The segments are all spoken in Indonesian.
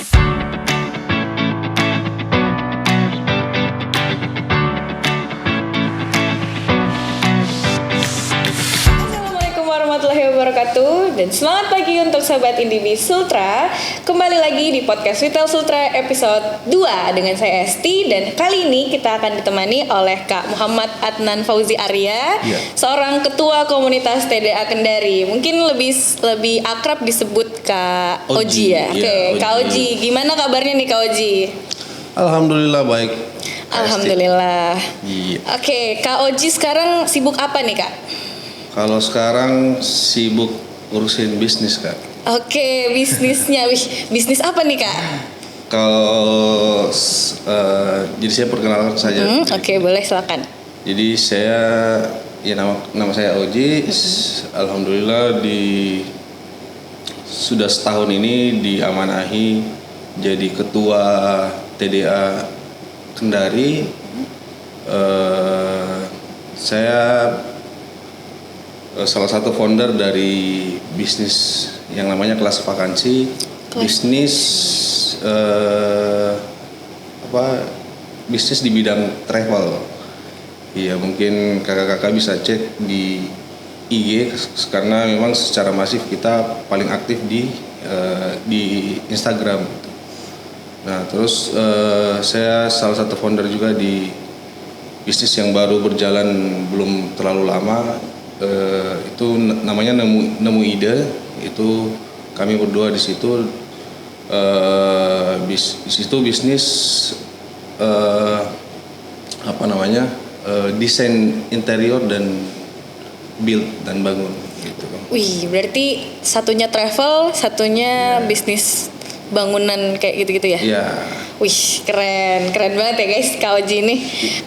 Assalamualaikum warahmatullahi wabarakatuh dan selamat pagi untuk Sobat Indibi Sultra. Kembali lagi di podcast Retail Sultra episode 2 dengan saya Esti. Dan kali ini kita akan ditemani oleh Kak Muhammad Adnan Fauzi Arya, seorang ketua komunitas TDA Kendari. Mungkin lebih akrab disebut Kak Oji ya. Oke, Kak Oji, gimana kabarnya nih Kak Oji? Alhamdulillah baik. Alhamdulillah. Iya. Oke, Kak Oji sekarang sibuk apa nih Kak? Kalau sekarang sibuk urusin bisnis, Kak. Oke, bisnisnya. Bisnis apa nih Kak? Kalau jadi saya perkenalkan saja. Oke, boleh silakan. Jadi saya nama saya Oji. Alhamdulillah sudah setahun ini diamanahi jadi ketua TDA Kendari. Saya salah satu founder dari bisnis yang namanya Kelas Vakansi. Bisnis bisnis di bidang travel. Iya, mungkin kakak-kakak bisa cek di IG karena memang secara masif kita paling aktif di Instagram. Nah, terus saya salah satu founder juga di bisnis yang baru berjalan belum terlalu lama. Itu namanya Nemu Ide. Itu kami berdua di situ. Bisnis desain interior dan build dan bangun gitu. Wih, berarti satunya travel, satunya bisnis bangunan kayak gitu-gitu ya? Iya. Wih, keren banget ya guys Kak Oji ini.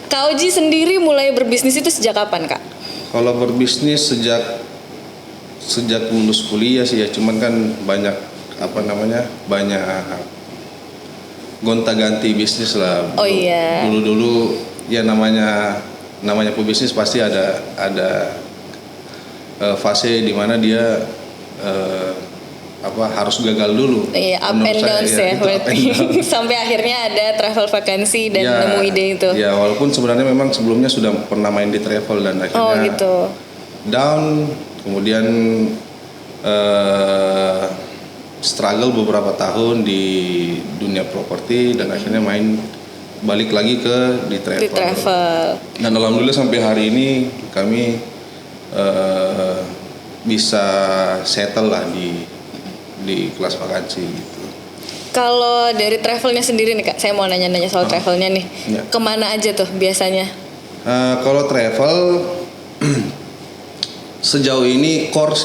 Kak Oji sendiri mulai berbisnis itu sejak kapan Kak? Kalau berbisnis sejak lulus kuliah sih ya, cuman kan banyak gonta-ganti bisnis lah. Oh iya. Dulu ya namanya pebisnis pasti ada fase di mana dia harus gagal dulu. Iya, up and down ya berarti. Sampai akhirnya ada travel vakansi dan Nemu Ide itu. Ya, walaupun sebenarnya memang sebelumnya sudah pernah main di travel dan akhirnya down, kemudian struggle beberapa tahun di dunia properti dan akhirnya balik lagi di travel. Dan alhamdulillah sampai hari ini kami bisa settle lah di Kelas Vakansi gitu. Kalau dari travelnya sendiri nih Kak, saya mau nanya-nanya soal travelnya nih. Ya. Kemana aja tuh biasanya? Kalau travel sejauh ini core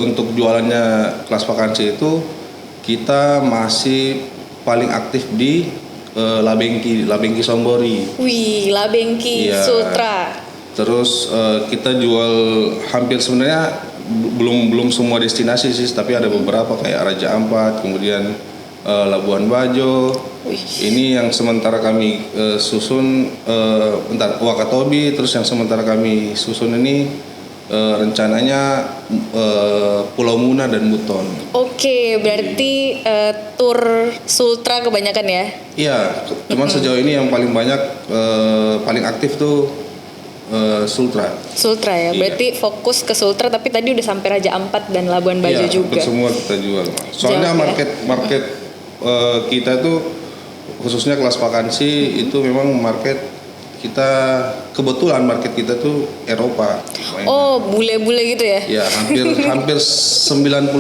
untuk jualannya Kelas Vakansi itu kita masih paling aktif di Labengki Sombori. Wih, Labengki Sultra. Terus kita jual hampir sebenarnya belum semua destinasi sih, tapi ada beberapa kayak Raja Ampat, kemudian Labuan Bajo. Ini yang sementara kami susun, Wakatobi. Terus yang sementara kami susun ini rencananya Pulau Muna dan Buton. Oke, berarti tur Sultra kebanyakan ya? Iya, cuman sejauh ini yang paling banyak paling aktif tuh Sultra ya, berarti fokus ke Sultra, tapi tadi udah sampai Raja Ampat dan Labuan Bajo juga. Iya, semua kita jual. Soalnya market kita tuh khususnya Kelas Vakansi itu memang market kita, kebetulan market kita tuh Eropa. Oh, bule-bule gitu ya? Ya, hampir 90%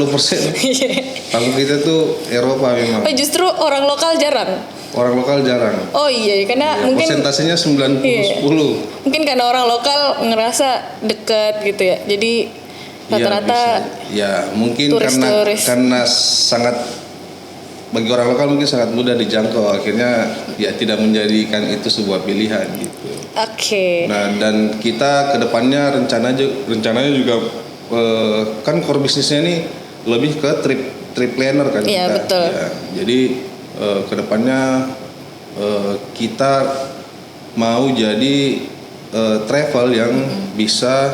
tamu kita tuh Eropa memang. Oh, justru orang lokal jarang? Orang lokal jarang. Oh iya, karena mungkin persentasenya 90-10. Mungkin karena orang lokal ngerasa deket gitu ya. Jadi rata-rata mungkin karena sangat, bagi orang lokal mungkin sangat mudah dijangkau, akhirnya ya tidak menjadikan itu sebuah pilihan gitu. Oke. Nah, dan kita kedepannya rencananya juga kan core bisnisnya ini lebih ke trip planner kan. Iya, betul. Ya, jadi kedepannya kita mau jadi travel yang bisa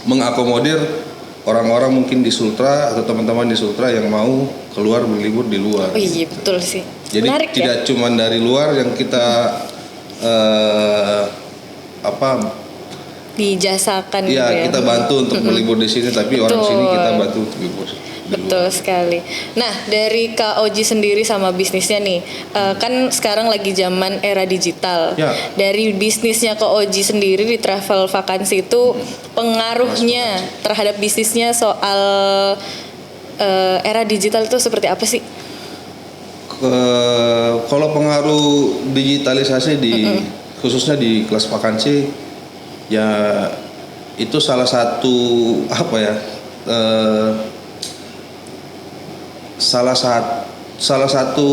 mengakomodir orang-orang mungkin di Sultra atau teman-teman di Sultra yang mau keluar berlibur di luar. Oh iya betul sih. Jadi Menarik tidak ya. cuma dari luar yang kita Dijasakan ya gitu ya. kita bantu untuk berlibur di sini, tapi orang Betul. sini kita bantu untuk libur. Betul sekali. Nah, dari Kak Oji sendiri sama bisnisnya nih, kan sekarang lagi zaman era digital. Ya. Dari bisnisnya Kak Oji sendiri di travel vakansi itu pengaruhnya terhadap bisnisnya soal era digital itu seperti apa sih? Kalau pengaruh digitalisasi khususnya di kelas vakansi, ya itu salah satu salah satu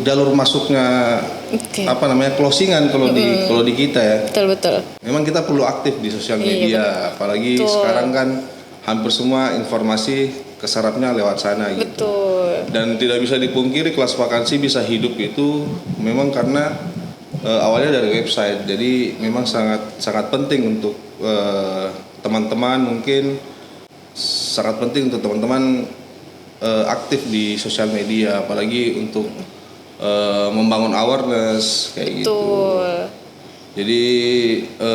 jalur masuknya Oke. closingan kalau di kita ya. Betul. Memang kita perlu aktif di sosial Iya, media, apalagi betul. sekarang kan hampir semua informasi keserapnya lewat sana gitu. Betul. Dan tidak bisa dipungkiri kelas vakansi bisa hidup itu memang karena awalnya dari website. Jadi memang sangat penting untuk teman-teman mungkin sangat penting untuk teman-teman aktif di sosial media, apalagi untuk membangun awareness kayak gitu. Betul. Jadi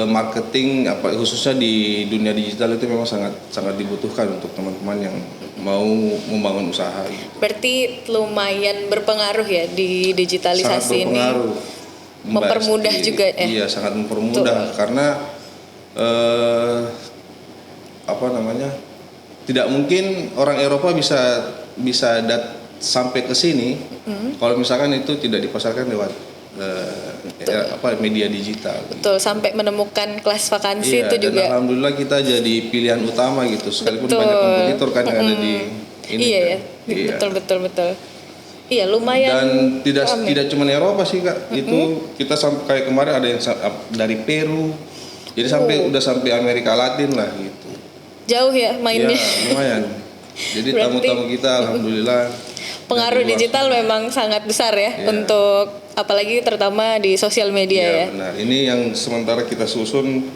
marketing khususnya di dunia digital itu memang sangat dibutuhkan untuk teman-teman yang mau membangun usaha gitu. Berarti lumayan berpengaruh ya di digitalisasi Sangat berpengaruh. ini. Mempermudah juga ya. Iya, sangat mempermudah karena tidak mungkin orang Eropa bisa sampai ke sini kalau misalkan itu tidak dipasarkan lewat media digital. Betul, sampai menemukan kelas vakansi Iya, itu dan juga. alhamdulillah kita jadi pilihan utama gitu, sekalipun Betul. banyak kompetitor kan yang ada di ini. Iya kan. ya, Iya. betul. Iya, lumayan. Dan rame. tidak cuma Eropa sih Kak, itu kita sampai kayak kemarin ada yang dari Peru, jadi udah sampai Amerika Latin lah gitu. Jauh ya mainnya. Ya lumayan. Jadi Berarti- tamu-tamu kita alhamdulillah. Pengaruh dari luar digital semua. memang sangat besar ya Iya. untuk apalagi terutama di sosial media Iya, ya. benar. Ini yang sementara kita susun,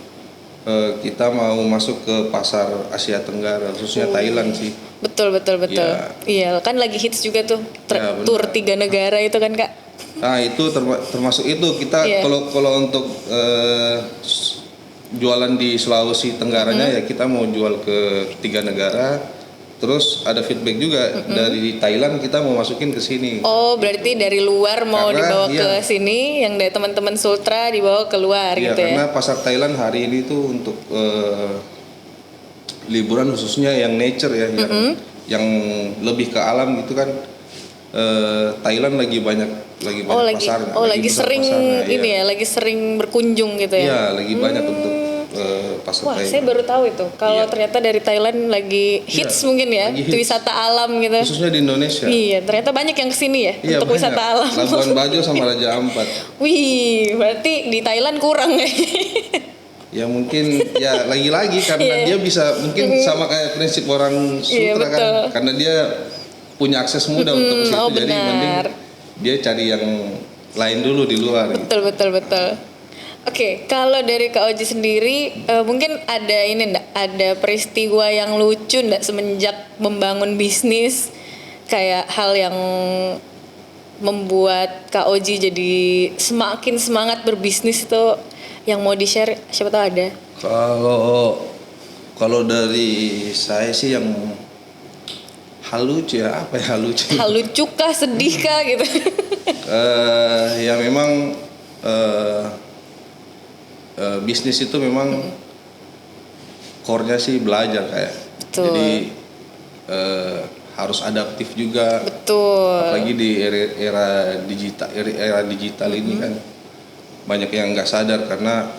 kita mau masuk ke pasar Asia Tenggara, khususnya Thailand sih. Betul. Iya. Iya, kan lagi hits juga tuh Iya, benar. tur 3 negara itu kan Kak. Nah itu termasuk itu kita Iya. kalau untuk jualan di Sulawesi Tenggaranya ya kita mau jual ke 3 negara. Terus ada feedback juga dari Thailand, kita mau masukin ke sini. Oh, berarti dari luar mau Karena, dibawa iya. ke sini, yang dari teman-teman Sultra dibawa keluar Iya, gitu ya. karena pasar Thailand hari ini tuh untuk liburan khususnya yang nature ya, yang lebih ke alam gitu kan. Thailand lagi banyak pasarnya. lagi besar sering pasarnya, ini iya. ya, lagi sering berkunjung gitu ya. Iya, lagi banyak untuk pasar Wah, Thailand. saya baru tahu itu. Kalau Iya. ternyata dari Thailand lagi hits Iya, mungkin ya, lagi hits. wisata alam gitu. Khususnya di Indonesia. Iya, ternyata banyak yang kesini ya Iya, untuk banyak. wisata alam. Labuan Bajo sama Raja Ampat. Wih, berarti di Thailand kurang ya. Ya mungkin ya lagi-lagi karena Iya. dia bisa mungkin sama kayak prinsip orang Iya, Sutra kan, betul. karena dia punya akses mudah untuk ke situ, oh, jadi mending benar. dia cari yang lain dulu di luar. Gitu. Betul. Oke, kalau dari Kak Oji sendiri mungkin ada peristiwa yang lucu ndak semenjak membangun bisnis, kayak hal yang membuat Kak Oji jadi semakin semangat berbisnis itu yang mau di-share, siapa tahu ada. Kalau dari saya sih yang hal lucu ya, apa ya hal lucu? Hal lucu kah, sedih kah gitu. Ya memang bisnis itu memang core-nya sih belajar kayak. Betul. Jadi harus adaptif juga. Betul. Apalagi di era digital ini kan banyak yang nggak sadar karena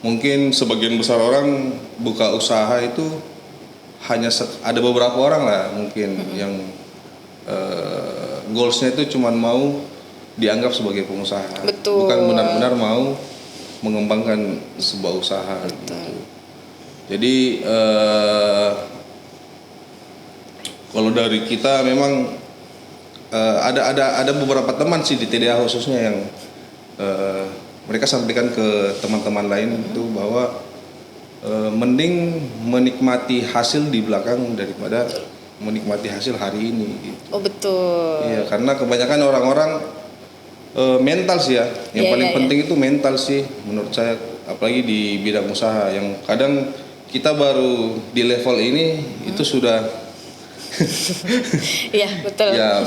mungkin sebagian besar orang buka usaha itu hanya ada beberapa orang lah mungkin yang goalsnya itu cuma mau dianggap sebagai pengusaha, Betul. bukan benar-benar mau mengembangkan sebuah usaha. Gitu. Jadi kalau dari kita memang ada beberapa teman sih di TDA khususnya yang mereka sampaikan ke teman-teman lain itu bahwa mending menikmati hasil di belakang daripada menikmati hasil hari ini gitu. Oh betul. Iya, karena kebanyakan orang-orang mental sih ya. Yang paling penting itu mental sih menurut saya, apalagi di bidang usaha yang kadang kita baru di level ini itu sudah Iya betul. ya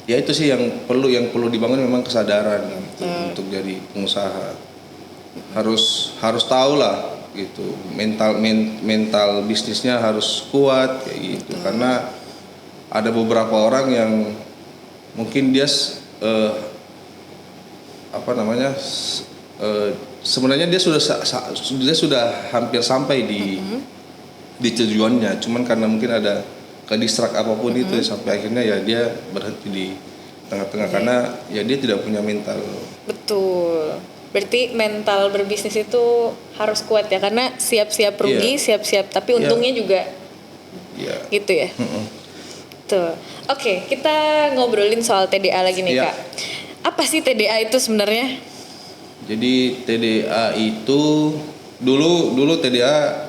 ya itu sih yang perlu dibangun, memang kesadaran gitu, untuk jadi pengusaha harus tahu lah gitu, mental bisnisnya harus kuat kayak gitu. Karena ada beberapa orang yang mungkin dia sebenarnya dia sudah hampir sampai di tujuannya, cuman karena mungkin ada kedistrak apapun itu sampai akhirnya ya dia berhenti di tengah-tengah karena ya dia tidak punya mental. Betul. Berarti mental berbisnis itu harus kuat ya, karena siap-siap rugi, siap-siap tapi untungnya juga gitu ya. Tuh. Oke, kita ngobrolin soal TDA lagi nih Kak. Apa sih TDA itu sebenarnya? Jadi TDA itu dulu TDA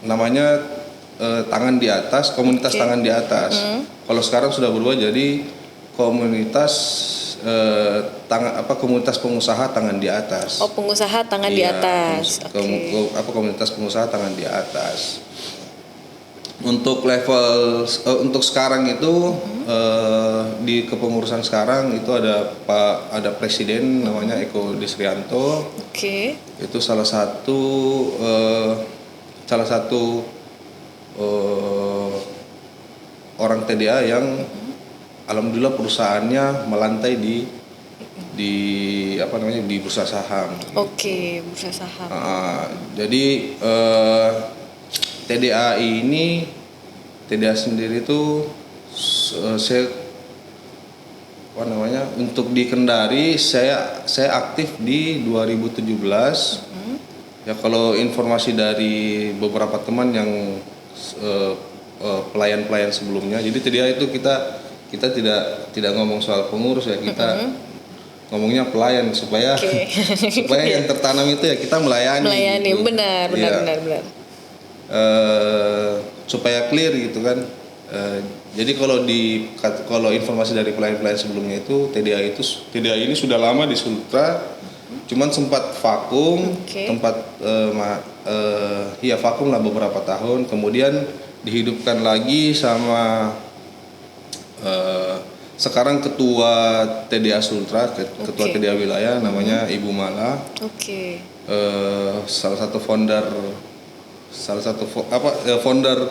namanya tangan di atas, komunitas tangan di atas. Kalau sekarang sudah berubah jadi komunitas komunitas pengusaha tangan di atas. Oh, pengusaha tangan di atas. Komunitas pengusaha tangan di atas. Untuk level untuk sekarang itu di kepengurusan sekarang itu ada presiden namanya Eko Disrianto. Itu salah satu orang TDA yang alhamdulillah perusahaannya melantai di bursa saham. Bursa saham. Jadi TDA sendiri itu untuk di Kendari saya aktif di 2017. Ya kalau informasi dari beberapa teman yang pelayan sebelumnya, jadi TDA itu kita tidak ngomong soal pengurus ya, kita ngomongnya pelayan supaya yang tertanam itu ya kita melayani gitu. benar. Supaya clear gitu kan. Jadi kalau informasi dari pelayan sebelumnya itu TDA ini sudah lama di Sultra, cuman sempat vakum, vakum lah beberapa tahun, kemudian dihidupkan lagi sama sekarang ketua TDA Sultra, ketua TDA wilayah namanya Ibu Mala. Salah satu founder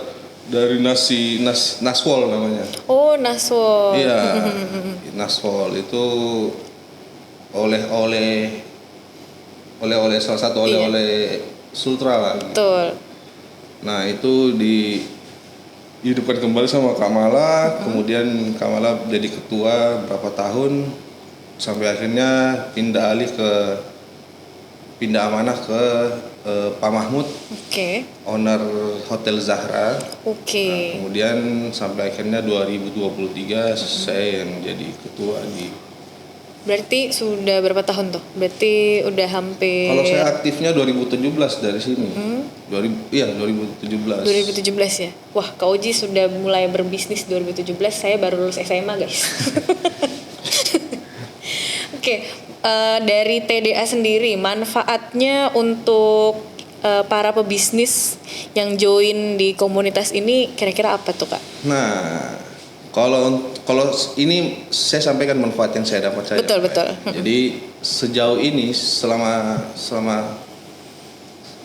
dari Naswol namanya. Oh, Naswol. Iya. Naswol itu oleh salah satu oleh Sultra lah. Betul. Nah, itu dihidupkan kembali sama Kak Mala, kemudian Kak Mala jadi ketua berapa tahun sampai akhirnya pindah amanah ke Pak Mahmud, owner Hotel Zahra. Nah, kemudian sampai akhirnya 2023 saya yang jadi ketua di. Berarti sudah berapa tahun tuh? Berarti udah hampir. Kalau saya aktifnya 2017 dari sini. 2017. 2017 ya. Wah, Kak Oji sudah mulai berbisnis 2017. Saya baru lulus SMA, guys. Dari TDA sendiri, manfaatnya untuk para pebisnis yang join di komunitas ini kira-kira apa tuh Kak? Nah, kalau ini saya sampaikan manfaat yang saya dapat saja. Betul. Jadi sejauh ini selama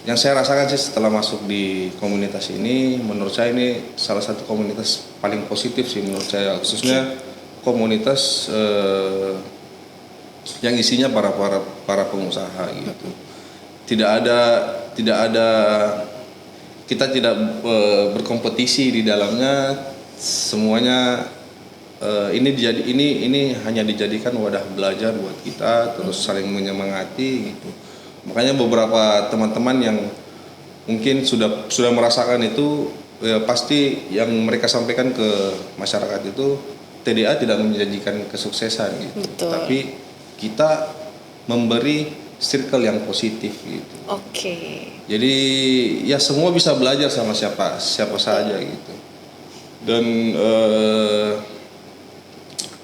yang saya rasakan sih setelah masuk di komunitas ini, menurut saya ini salah satu komunitas paling positif sih menurut saya, khususnya komunitas yang isinya para pengusaha gitu. Kita tidak berkompetisi di dalamnya, semuanya ini hanya dijadikan wadah belajar buat kita, terus saling menyemangati gitu. Makanya beberapa teman-teman yang mungkin sudah merasakan itu pasti yang mereka sampaikan ke masyarakat itu TDA tidak menjanjikan kesuksesan gitu. Betul. Tapi kita memberi circle yang positif gitu. Oke. Jadi ya semua bisa belajar sama siapa saja gitu. Dan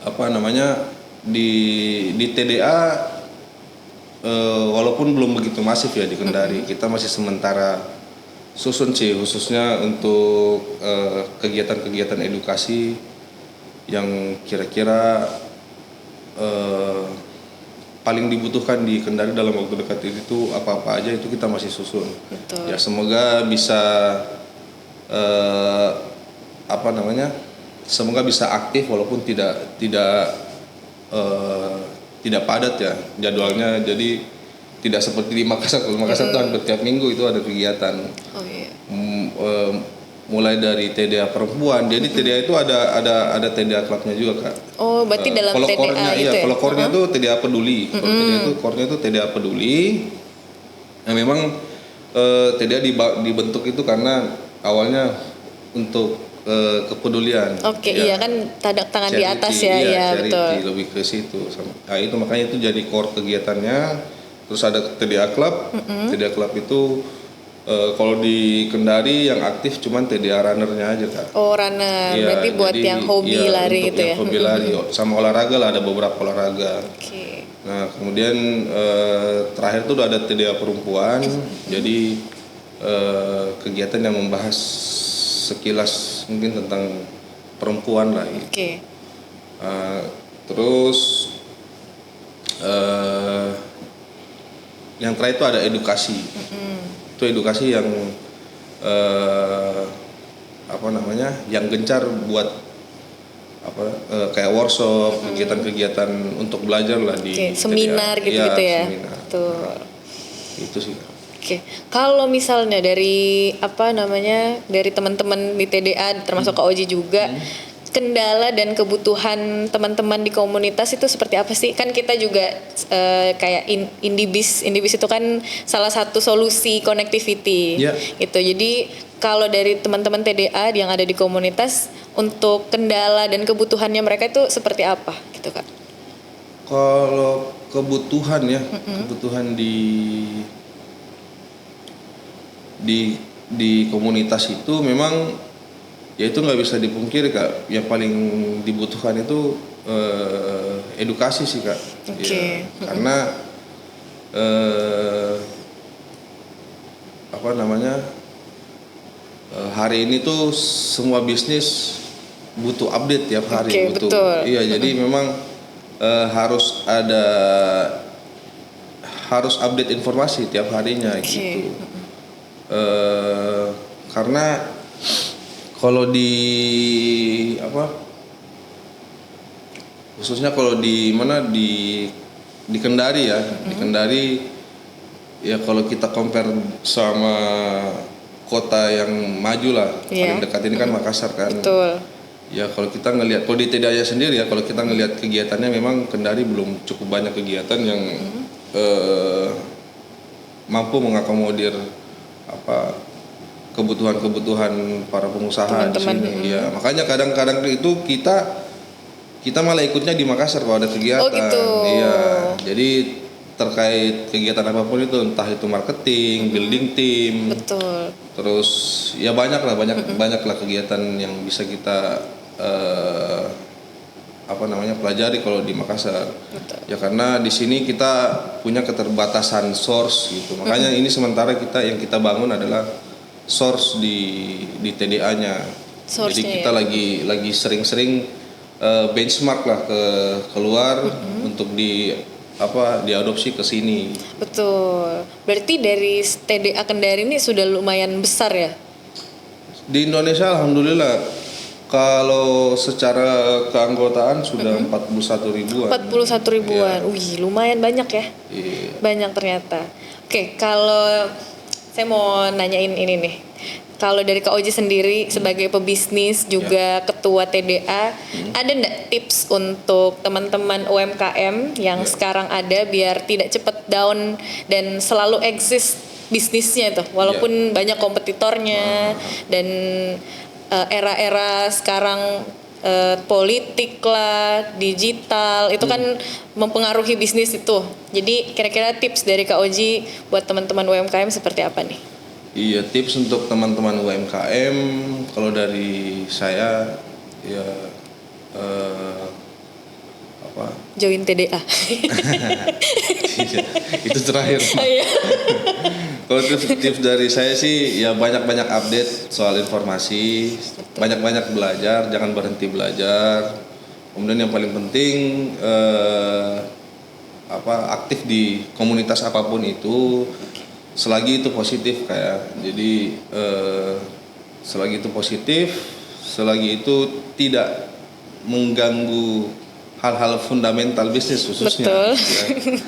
apa namanya di TDA walaupun belum begitu masif ya di Kendari, kita masih sementara susun sih khususnya untuk kegiatan-kegiatan edukasi yang kira-kira paling dibutuhkan di Kendari dalam waktu dekat itu apa-apa aja itu kita masih susun. Betul. Ya semoga bisa apa namanya, semoga bisa aktif walaupun tidak padat ya jadwalnya. Jadi tidak seperti di Makassar. Kalau Makassar tuh hampir tiap minggu itu ada kegiatan. Oh iya. Mulai dari TDA perempuan. Jadi TDA itu ada TDA klubnya juga, Kak. Oh, berarti dalam kalau TDA core-nya, itu iya, ya? kalau core-nya tuh TDA peduli. Kalau TDA itu core-nya tuh TDA peduli. Nah, memang TDA dibentuk itu karena awalnya untuk kepedulian. Oke, Ya, iya kan tangan di charity, atas ya, iya, ya charity, betul. lebih ke situ. Nah, itu makanya itu jadi core kegiatannya. Terus ada TDA Club. TDA Club itu kalau di Kendari yang aktif cuman TDA runnernya aja, Kak. Oh, runner. Iya, Berarti buat jadi, yang hobi iya, lari untuk gitu yang ya. hobi lari sama olahraga lah, ada beberapa olahraga. Oke. Nah, kemudian terakhir tuh udah ada TDA perempuan. Jadi kegiatan yang membahas sekilas mungkin tentang perempuan lah gitu. Oke. Terus yang terakhir itu ada edukasi. Itu edukasi yang apa namanya, yang gencar buat apa kayak workshop, kegiatan-kegiatan untuk belajar lah di Oke, seminar gitu-gitu ya. Seminar. Betul. Itu sih. Oke, kalau misalnya dari apa namanya dari teman-teman di TDA termasuk Kak Oji juga, kendala dan kebutuhan teman-teman di komunitas itu seperti apa sih? Kan kita juga kayak Indibis itu kan salah satu solusi connectivity, Ya. gitu. Jadi kalau dari teman-teman TDA yang ada di komunitas untuk kendala dan kebutuhannya mereka itu seperti apa, gitu Kak? Kalau kebutuhan ya, kebutuhan di komunitas itu memang ya itu nggak bisa dipungkiri, Kak. Yang paling dibutuhkan itu edukasi sih, Kak. Oke. Ya, karena apa namanya hari ini tuh semua bisnis butuh update tiap hari. Oke, betul. Iya, jadi memang harus update informasi tiap harinya gitu. Karena kalau di apa, khususnya kalau di mana di Kendari ya, di Kendari ya kalau kita compare sama kota yang maju lah, paling dekat ini kan Makassar kan. Betul. Ya kalau kita ngelihat, kalau di TDA sendiri ya, kalau kita ngelihat kegiatannya memang Kendari belum cukup banyak kegiatan yang mampu mengakomodir apa kebutuhan para pengusaha di sini. Ya, makanya kadang-kadang itu kita malah ikutnya di Makassar kalau ada kegiatan. Oh gitu. Iya. Jadi terkait kegiatan apapun itu, entah itu marketing, building team. Betul. Terus ya banyak lah kegiatan yang bisa kita apa namanya pelajari kalau di Makassar. Betul. Ya karena di sini kita punya keterbatasan source gitu. Makanya ini sementara yang kita bangun adalah source di TDA-nya. Jadi kita lagi sering-sering benchmark lah ke keluar untuk diadopsi ke sini. Betul. Berarti dari TDA Kendari ini sudah lumayan besar ya? Di Indonesia alhamdulillah kalau secara keanggotaan sudah 41 ribuan. 41 ribuan. Iya. Wih, lumayan banyak ya. Iya. Banyak ternyata. Oke, kalau saya mau nanyain ini nih. Kalau dari Kak Oji sendiri sebagai pebisnis juga ketua TDA, ada nggak tips untuk teman-teman UMKM yang sekarang ada biar tidak cepat down dan selalu eksis bisnisnya tuh, walaupun banyak kompetitornya dan era-era sekarang politik lah, digital, itu kan mempengaruhi bisnis itu. Jadi kira-kira tips dari Kak Oji buat teman-teman UMKM seperti apa nih? Iya, tips untuk teman-teman UMKM kalau dari saya ya apa? Join TDA. Itu terakhir. Iya. Kalau tips dari saya sih ya banyak-banyak update soal informasi, banyak-banyak belajar, jangan berhenti belajar. Kemudian yang paling penting aktif di komunitas apapun itu, selagi itu positif kayak. Jadi selagi itu positif, selagi itu tidak mengganggu hal-hal fundamental bisnis khususnya. Betul. Ya.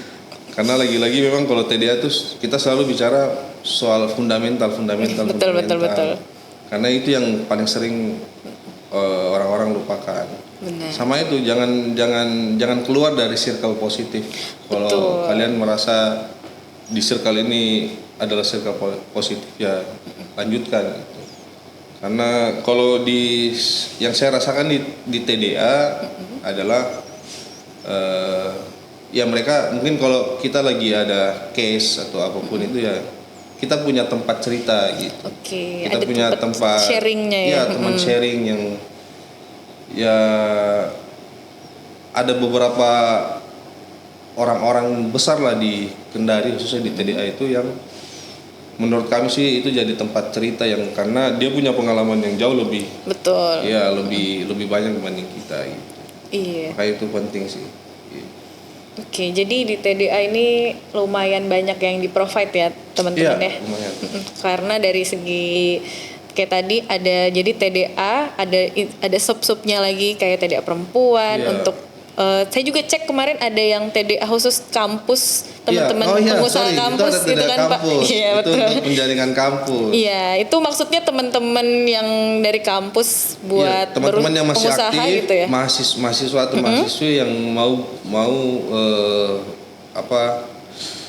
Karena lagi-lagi memang kalau TDA itu kita selalu bicara soal fundamental. Betul. Karena itu yang paling sering orang-orang lupakan. Benar. Sama itu jangan keluar dari circle positif. Kalau kalian merasa di circle ini adalah circle positif ya lanjutkan. Gitu. Karena kalau yang saya rasakan di TDA adalah ya mereka mungkin kalau kita lagi ada case atau apapun itu ya kita punya tempat cerita gitu. Oke, Kita ada punya tempat sharingnya ya. Teman sharing yang ya ada beberapa orang-orang besar lah di Kendari khususnya di TDA itu yang menurut kami sih itu jadi tempat cerita yang karena dia punya pengalaman yang jauh lebih lebih banyak dibanding kita gitu. Iya. Makanya itu penting sih. Oke, jadi di TDA ini lumayan banyak yang di-provide ya teman-teman ya. Lumayan. Karena dari segi kayak tadi ada jadi TDA, ada sub-subnya lagi kayak TDA perempuan untuk saya juga cek kemarin ada yang TDA khusus kampus teman-teman pengusaha kampus itu kan Pak. Iya betul. Untuk penjaringan kampus. Iya, itu maksudnya teman-teman yang dari kampus buat teman-teman yang masih pengusaha aktif, gitu ya. mahasiswa atau mahasiswi yang mau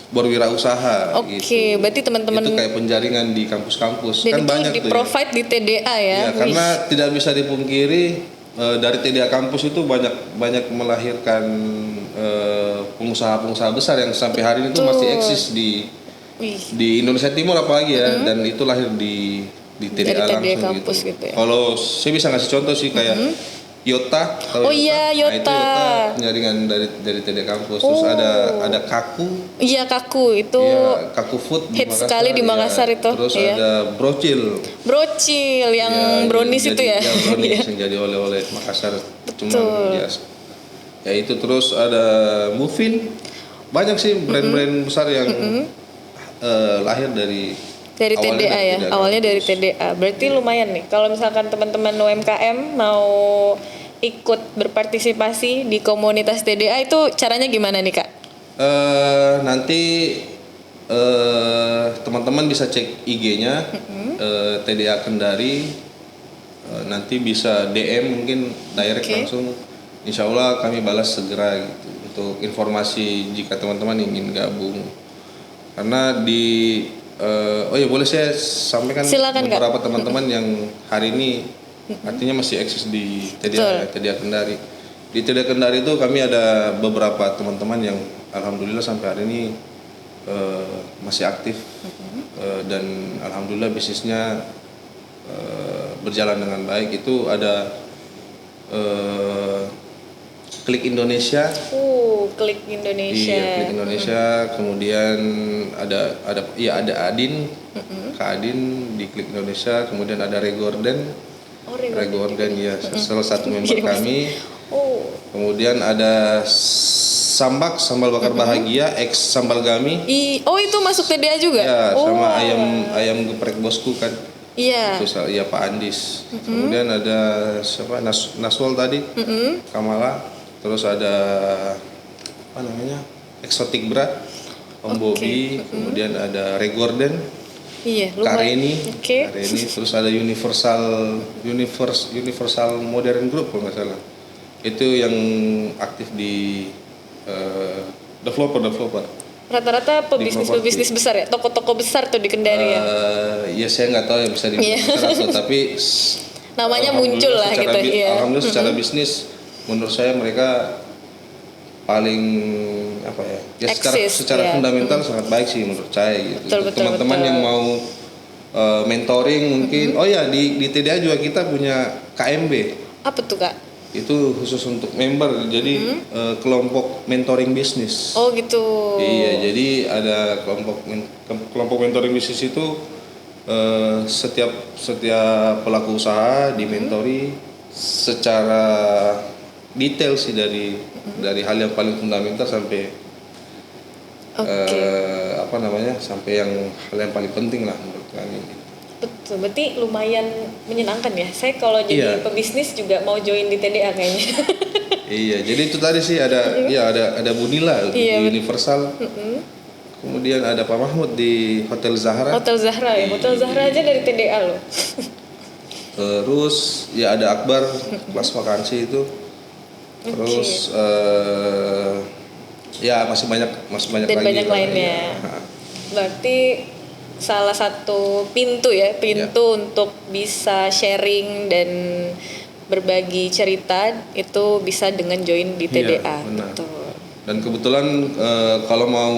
berwirausaha. Oke, gitu. berarti teman-teman itu kayak penjaringan di kampus-kampus dan kan itu banyak di-provide di TDA ya. Ya, karena tidak bisa dipungkiri dari TDA kampus itu banyak melahirkan pengusaha-pengusaha besar yang sampai hari ini itu masih eksis di Indonesia Timur apalagi ya, dan itu lahir di TDA langsung kampus gitu ya. Kalau saya bisa ngasih contoh sih kayak Yota. Iya, Yota. Nah, itu Yota penjaringan dari TDA kampus. Terus ada Kaku. Iya, Kaku itu. Iya, Kaku Food hit sekali di Makassar itu. Terus ada Brocil yang brownies itu ya. Brownies yang jadi oleh-oleh Makassar. Cuman ya itu terus ada Muffin. Banyak sih brand-brand besar yang lahir dari TDA ya. Awalnya dari TDA. Berarti lumayan nih. Kalau misalkan teman-teman UMKM mau ikut berpartisipasi di komunitas TDA itu caranya gimana nih Kak? Nanti teman-teman bisa cek IG-nya TDA Kendari. Nanti bisa DM mungkin direct langsung. Insya Allah kami balas segera gitu untuk informasi jika teman-teman ingin gabung. Karena boleh saya sampaikan. Silakan, beberapa Kak. teman-teman yang hari ini artinya masih eksis di TDA Kendari. Di TDA Kendari itu kami ada beberapa teman-teman yang alhamdulillah sampai hari ini masih aktif dan alhamdulillah bisnisnya berjalan dengan baik. Itu ada Klik Indonesia. Klik Indonesia. Iya, Klik Indonesia. Kemudian ada Adin, Kak Adin di Klik Indonesia. Kemudian ada Regorden. Regorden ya, salah satu member kami. Kemudian ada Sambal Bakar Bahagia, ex Sambal Gami. Itu masuk TDA juga? Ya, sama ayam geprek bosku kan. Iya. Terus ya Pak Andis. Kemudian ada siapa? Naswal tadi. Kamala. Terus ada Exotic Berat, Om Bobby, kemudian ada Regorden, lumayan. Kareni, terus ada Universal Modern Group kalau nggak salah. Itu yang aktif di developer. Rata-rata pebisnis besar ya, toko-toko besar tuh di Kendari ya. Ya saya nggak tahu ya bisa di besar atau tapi namanya muncul lah gitu. Iya. Alhamdulillah secara bisnis menurut saya mereka paling apa ya secara fundamental sangat baik sih menurut saya gitu. Teman-teman yang mau mentoring mungkin oh ya di TDA juga kita punya KMB. Apa tuh Kak? Itu khusus untuk member, jadi kelompok mentoring bisnis. Oh gitu. Iya, jadi ada kelompok mentoring bisnis itu setiap pelaku usaha dimentori secara detail sih dari hal yang paling fundamental sampai sampai yang hal yang paling penting lah menurut kami. Betul, berarti lumayan menyenangkan ya. Saya kalau jadi pebisnis juga mau join di TDA kayaknya. Iya, jadi itu tadi sih ada Bunila di Universal. Kemudian ada Pak Mahmud di Hotel Zahra. Hotel Zahra ya, Hotel Zahra aja dari TDA loh. Terus ya ada Akbar kelas vakansi itu. Terus ya masih banyak dan lagi. Banyak lainnya. Ya. Berarti salah satu pintu untuk bisa sharing dan berbagi cerita itu bisa dengan join di TDA. Iya, benar. Betul. Dan kebetulan kalau mau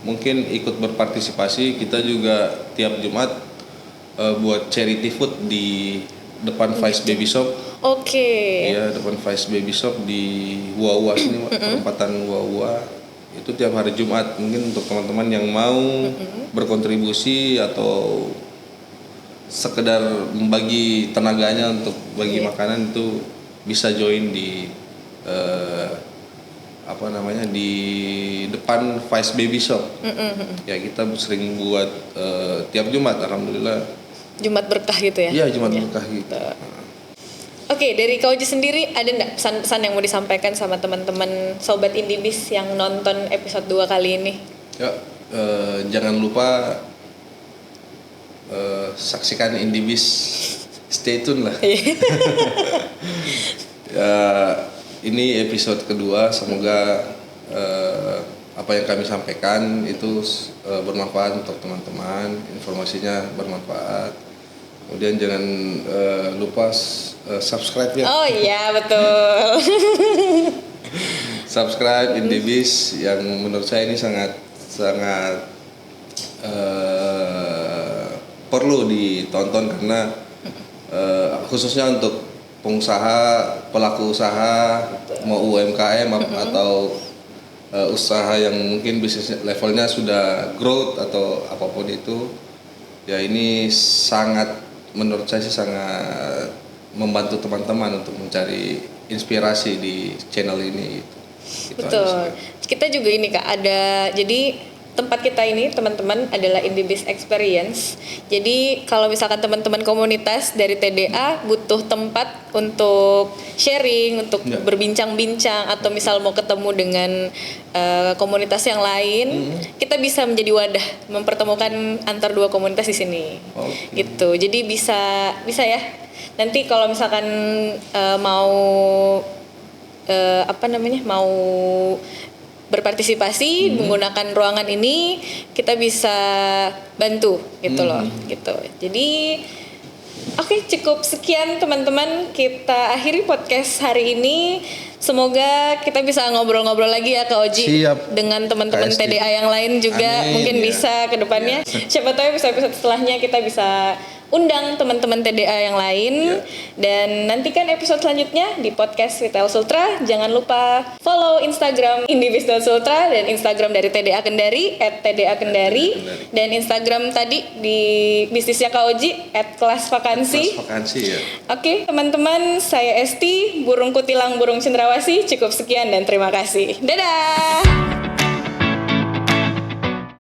mungkin ikut berpartisipasi, kita juga tiap Jumat buat charity food di depan Vice Baby Shop. Oke. Iya, depan Vice Baby Shop di Wawa sini, perempatan Wawa. Itu tiap hari Jumat. Mungkin untuk teman-teman yang mau berkontribusi atau sekedar membagi tenaganya untuk bagi makanan itu bisa join di di depan Vice Baby Shop. Ya kita sering buat tiap Jumat, alhamdulillah. Jumat berkah gitu ya? Iya, Jumat berkah gitu. Oke, dari Kak Oji sendiri ada nggak pesan-pesan yang mau disampaikan sama teman-teman Sobat Indibis yang nonton episode 2 kali ini? Ya, jangan lupa saksikan Indibis, stay tune lah. Ini episode kedua, semoga apa yang kami sampaikan itu bermanfaat untuk teman-teman, informasinya bermanfaat. Kemudian jangan lupa subscribe ya. Oh iya, betul. Subscribe Indibis yang menurut saya ini sangat perlu ditonton karena khususnya untuk pengusaha, pelaku usaha, mau UMKM atau usaha yang mungkin bisnis levelnya sudah growth atau apapun itu, ya ini menurut saya sih sangat membantu teman-teman untuk mencari inspirasi di channel ini. Betul. Kita juga ini Kak, ada jadi tempat kita ini teman-teman adalah Indibis Experience. Jadi kalau misalkan teman-teman komunitas dari TDA butuh tempat untuk sharing, untuk berbincang-bincang atau misal mau ketemu dengan komunitas yang lain, kita bisa menjadi wadah mempertemukan antar dua komunitas di sini. Gitu. Jadi bisa ya. Nanti kalau misalkan mau mau berpartisipasi menggunakan ruangan ini, kita bisa bantu gitu loh, gitu. Jadi oke, cukup sekian teman-teman, kita akhiri podcast hari ini. Semoga kita bisa ngobrol-ngobrol lagi ya Kak Oji. Siap. Dengan teman-teman TDA yang lain juga. Amin, mungkin bisa ke depannya. Siapa tahu episode setelahnya kita bisa undang teman-teman TDA yang lain. Dan nantikan episode selanjutnya di podcast Retail Sultra. Jangan lupa follow Instagram indibis.sultra dan Instagram dari TDA Kendari @tda_kendari dan Instagram tadi di bisnisnya Kak Oji @kelasvakansi. Ya. Oke, teman-teman, saya Esti, burung kutilang burung cendrawasih. Cukup sekian dan terima kasih. Dadah.